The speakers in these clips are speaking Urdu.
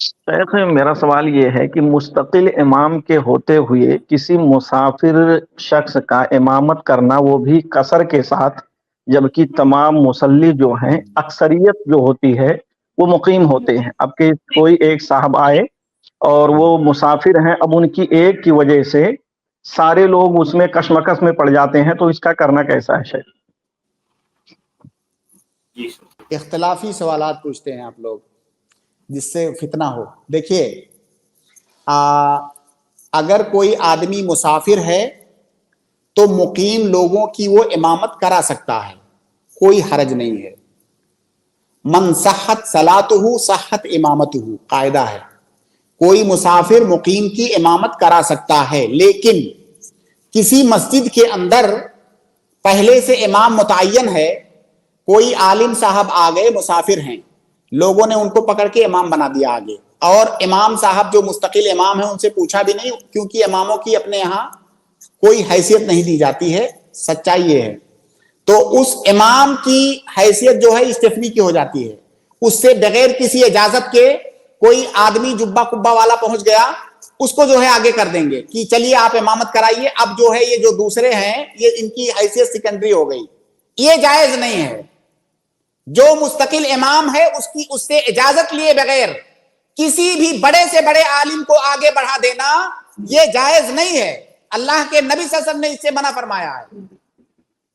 شیخ میرا سوال یہ ہے کہ مستقل امام کے ہوتے ہوئے کسی مسافر شخص کا امامت کرنا وہ بھی قصر کے ساتھ، جبکہ تمام مصلی جو ہیں اکثریت جو ہوتی ہے وہ مقیم ہوتے ہیں۔ اب کہ کوئی ایک صاحب آئے اور وہ مسافر ہیں، اب ان کی ایک کی وجہ سے سارے لوگ اس میں کشمکش میں پڑ جاتے ہیں، تو اس کا کرنا کیسا ہے شیخ؟ اختلافی سوالات پوچھتے ہیں آپ لوگ جس سے فتنہ ہو۔ دیکھیے، اگر کوئی آدمی مسافر ہے تو مقیم لوگوں کی وہ امامت کرا سکتا ہے، کوئی حرج نہیں ہے۔ من صحت صلاتہ صحت امامتہ، قاعدہ ہے، کوئی مسافر مقیم کی امامت کرا سکتا ہے، لیکن کسی مسجد کے اندر پہلے سے امام متعین ہے، کوئی عالم صاحب آ گئے، مسافر ہیں، لوگوں نے ان کو پکڑ کے امام بنا دیا آگے، اور امام صاحب جو مستقل امام ہیں ان سے پوچھا بھی نہیں، کیونکہ اماموں کی اپنے یہاں کوئی حیثیت نہیں دی جاتی ہے، سچائی یہ ہے۔ تو اس امام کی حیثیت جو ہے استثنی کی ہو جاتی ہے، اس سے بغیر کسی اجازت کے کوئی آدمی جبہ کبہ والا پہنچ گیا، اس کو جو ہے آگے کر دیں گے کہ چلیے آپ امامت کرائیے، اب جو ہے یہ جو دوسرے ہیں یہ ان کی حیثیت سیکنڈری ہو گئی، یہ جائز نہیں ہے۔ جو مستقل امام ہے اس سے اجازت لیے بغیر کسی بھی بڑے سے بڑے عالم کو آگے بڑھا دینا یہ جائز نہیں ہے۔ اللہ کے نبی صلی اللہ علیہ وسلم نے اس سے منع فرمایا ہے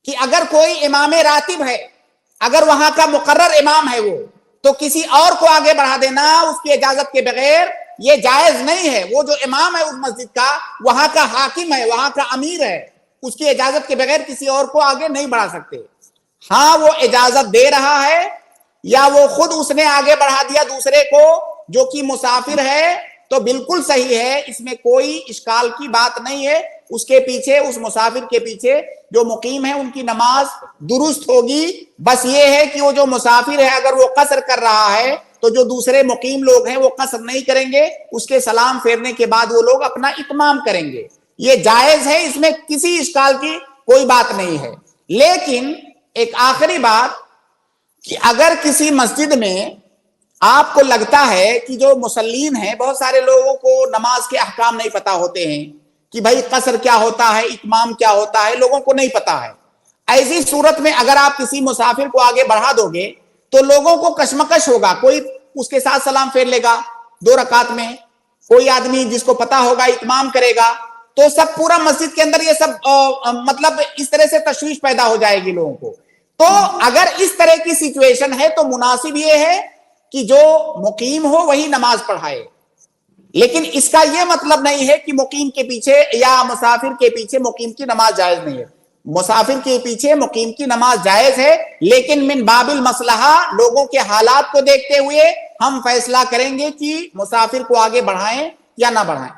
کہ اگر کوئی امام راتب ہے، اگر وہاں کا مقرر امام ہے وہ، تو کسی اور کو آگے بڑھا دینا اس کی اجازت کے بغیر یہ جائز نہیں ہے۔ وہ جو امام ہے اس مسجد کا، وہاں کا حاکم ہے، وہاں کا امیر ہے، اس کی اجازت کے بغیر کسی اور کو آگے نہیں بڑھا سکتے۔ ہاں وہ اجازت دے رہا ہے یا وہ خود اس نے آگے بڑھا دیا دوسرے کو جو کہ مسافر ہے، تو بالکل صحیح ہے، اس میں کوئی اشکال کی بات نہیں ہے۔ اس کے پیچھے، اس مسافر کے پیچھے جو مقیم ہے ان کی نماز درست ہوگی۔ بس یہ ہے کہ وہ جو مسافر ہے اگر وہ قصر کر رہا ہے تو جو دوسرے مقیم لوگ ہیں وہ قصر نہیں کریں گے، اس کے سلام پھیرنے کے بعد وہ لوگ اپنا اتمام کریں گے۔ یہ جائز ہے، اس میں کسی اشکال کی کوئی بات نہیں ہے۔ لیکن ایک آخری بات کہ اگر کسی مسجد میں آپ کو لگتا ہے کہ جو مسلین ہیں، بہت سارے لوگوں کو نماز کے احکام نہیں پتا ہوتے ہیں کہ بھائی قصر کیا ہوتا ہے، اتمام کیا ہوتا ہے، لوگوں کو نہیں پتا ہے، ایسی صورت میں اگر آپ کسی مسافر کو آگے بڑھا دو گے تو لوگوں کو کشمکش ہوگا، کوئی اس کے ساتھ سلام پھیر لے گا 2 رکعت میں، کوئی آدمی جس کو پتا ہوگا اتمام کرے گا، تو سب پورا مسجد کے اندر یہ سب مطلب اس طرح سے تشویش پیدا ہو جائے گی لوگوں کو۔ تو اگر اس طرح کی سچویشن ہے تو مناسب یہ ہے کہ جو مقیم ہو وہی نماز پڑھائے، لیکن اس کا یہ مطلب نہیں ہے کہ مقیم کے پیچھے یا مسافر کے پیچھے مقیم کی نماز جائز نہیں ہے۔ مسافر کے پیچھے مقیم کی نماز جائز ہے، لیکن من باب المصلحہ، لوگوں کے حالات کو دیکھتے ہوئے ہم فیصلہ کریں گے کہ مسافر کو آگے بڑھائیں یا نہ بڑھائیں۔